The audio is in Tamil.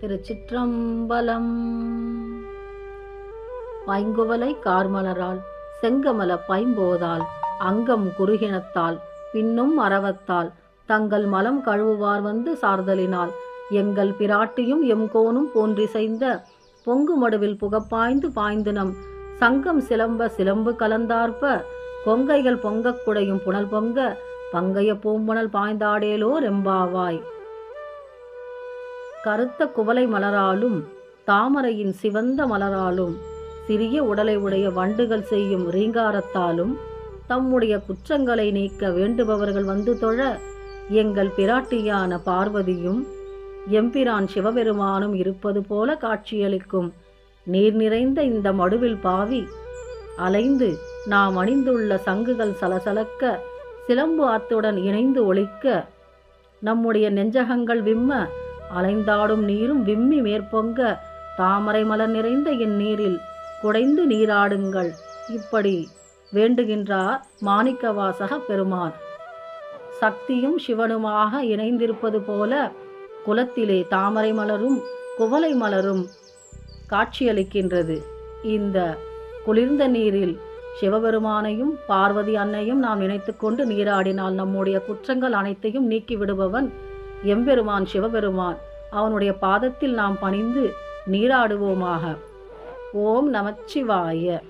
திருச்சிற்றம்பலம். பைங்குவலை கார்மலரால் செங்கமல பைம்போதால் அங்கம் குறுகினத்தால் பின்னும் அரவத்தால் தங்கள் மலம் கழுவுவார் வந்து சார்தலினால் எங்கள் பிராட்டியும் எம்கோனும் போன்றிசைந்த பொங்கு மடுவில் புகப்பாய்ந்து பாய்ந்து சங்கம் சிலம்ப சிலம்பு கலந்தார்ப்ப கொங்கைகள் பொங்கக் குடையும் புனல் பொங்க பங்கைய பூம்புணல் பாய்ந்தாடேலோ ரெம்பாவாய். கருத்த குவளை மலராலும் தாமரையின் சிவந்த மலராலும் சிறிய உடலை உடைய வண்டுகள் செய்யும் ரீங்காரத்தாலும் தம்முடைய குற்றங்களை நீக்க வேண்டுபவர்கள் வந்து தொழ எங்கள் பிராட்டியான பார்வதியும் எம்பிரான் சிவபெருமானும் இருப்பது போல காட்சியளிக்கும் நீர் நிறைந்த இந்த மடுவில் பாவி அலைந்து நாம் அணிந்துள்ள சங்குகள் சலசலக்க சிலம்பு ஆத்துடன் இணைந்து ஒலிக்க நம்முடைய நெஞ்சகங்கள் விம்ம அலைந்தாடும் நீரும் விம்மி மேற்பொங்க தாமரை மலர் நிறைந்த இந்நீரில் குடைந்து நீராடுங்கள். இப்படி வேண்டுகின்றார் மாணிக்கவாசக பெருமான். சக்தியும் சிவனுமாக இணைந்திருப்பது போல குலத்திலே தாமரை மலரும் குவளை மலரும் காட்சியளிக்கின்றது. இந்த குளிர்ந்த நீரில் சிவபெருமானையும் பார்வதி அன்னையும் நாம் நினைத்து கொண்டு நீராடினால் நம்முடைய குற்றங்கள் அனைத்தையும் நீக்கி விடுபவன் எம்பெருமான் சிவபெருமான். அவனுடைய பாதத்தில் நாம் பணிந்து நீராடுவோமாக. ஓம் நமச்சிவாய.